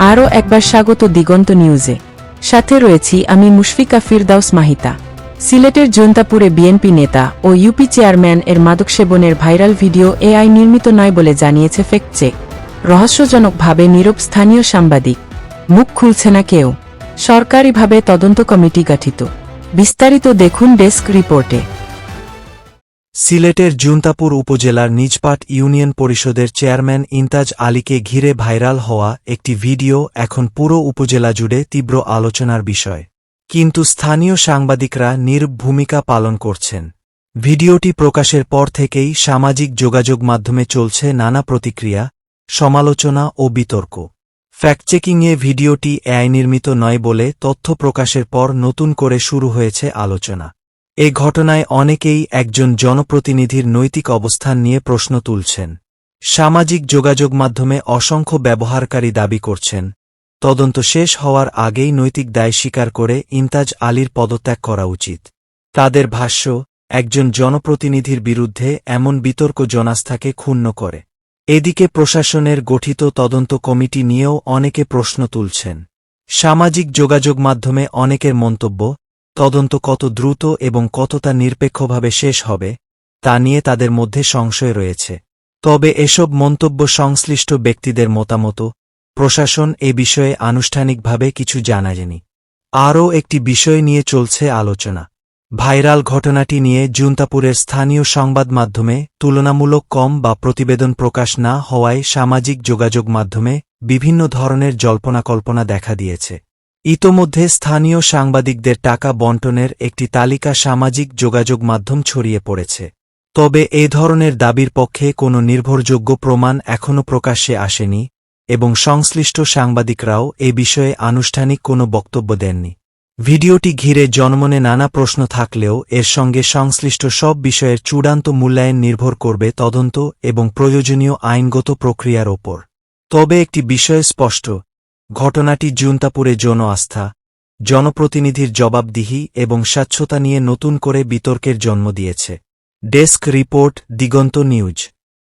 আরও একবার স্বাগত দিগন্ত নিউজে। সাথে রয়েছি আমি মুশফিকা ফিরদাউস মাহিতা। সিলেটের জৈন্তাপুরে বিএনপি নেতা ও ইউপি চেয়ারম্যান এর মাদক সেবনের ভাইরাল ভিডিও এআই নির্মিত নয় বলে জানিয়েছে ফ্যাক্ট চেক। রহস্যজনকভাবে নীরব স্থানীয় সাংবাদিক, মুখ খুলছে না কেউ। সরকারিভাবে তদন্ত কমিটি গঠিত। বিস্তারিত দেখুন ডেস্ক রিপোর্টে। সিলেটের জৈন্তাপুর উপজেলার নিজপাট ইউনিয়ন পরিষদের চেয়ারম্যান ইমতাজ আলীকে ঘিরে ভাইরাল হওয়া একটি ভিডিও এখন পুরো উপজেলা জুড়ে তীব্র আলোচনার বিষয়। কিন্তু স্থানীয় সাংবাদিকরা নীরব ভূমিকা পালন করছেন। ভিডিওটি প্রকাশের পর থেকেই সামাজিক যোগাযোগ মাধ্যমে চলছে নানা প্রতিক্রিয়া, সমালোচনা ও বিতর্ক। ফ্যাক্টচেকিংয়ে ভিডিওটি এআই নির্মিত নয় বলে তথ্য প্রকাশের পর নতুন করে শুরু হয়েছে আলোচনা। এ ঘটনায় অনেকেই একজন জনপ্রতিনিধির নৈতিক অবস্থান নিয়ে প্রশ্ন তুলছেন। সামাজিক যোগাযোগ মাধ্যমে অসংখ্য ব্যবহারকারী দাবি করছেন, তদন্ত শেষ হওয়ার আগেই নৈতিক দায় স্বীকার করে ইমতাজ আলীর পদত্যাগ করা উচিত। তাদের ভাষ্য, একজন জনপ্রতিনিধির বিরুদ্ধে এমন বিতর্ক জনাস্থাকে ক্ষুণ্ণ করে। এদিকে প্রশাসনের গঠিত তদন্ত কমিটি নিয়েও অনেকে প্রশ্ন তুলছেন। সামাজিক যোগাযোগ মাধ্যমে অনেকের মন্তব্য, তদন্ত কত দ্রুত এবং কতটা নিরপেক্ষভাবে শেষ হবে তা নিয়ে তাদের মধ্যে সংশয় রয়েছে। তবে এসব মন্তব্য সংশ্লিষ্ট ব্যক্তিদের মতামত। প্রশাসন এ বিষয়ে আনুষ্ঠানিকভাবে কিছু জানায়নি। আরও একটি বিষয় নিয়ে চলছে আলোচনা। ভাইরাল ঘটনাটি নিয়ে জৈন্তাপুরের স্থানীয় সংবাদ মাধ্যমে তুলনামূলক কম বা প্রতিবেদন প্রকাশ না হওয়ায় সামাজিক যোগাযোগ মাধ্যমে বিভিন্ন ধরনের জল্পনাকল্পনা দেখা দিয়েছে। ইতোমধ্যে স্থানীয় সাংবাদিকদের টাকা বণ্টনের একটি তালিকা সামাজিক যোগাযোগ মাধ্যম ছড়িয়ে পড়েছে। তবে এ ধরনের দাবির পক্ষে কোনো নির্ভরযোগ্য প্রমাণ এখনও প্রকাশ্যে আসেনি এবং সংশ্লিষ্ট সাংবাদিকরাও এ বিষয়ে আনুষ্ঠানিক কোনো বক্তব্য দেননি। ভিডিওটি ঘিরে জনমনে নানা প্রশ্ন থাকলেও এর সঙ্গে সংশ্লিষ্ট সব বিষয়ের চূড়ান্ত মূল্যায়ন নির্ভর করবে তদন্ত এবং প্রয়োজনীয় আইনগত প্রক্রিয়ার ওপর। তবে একটি বিষয় স্পষ্ট, ঘটনাটি জৈন্তাপুরে জন আস্থা, জনপ্রতিনিধির জবাবদিহি এবং স্বচ্ছতা নিয়ে নতুন করে বিতর্কের জন্ম দিয়েছে। ডেস্ক রিপোর্ট, দিগন্ত নিউজ।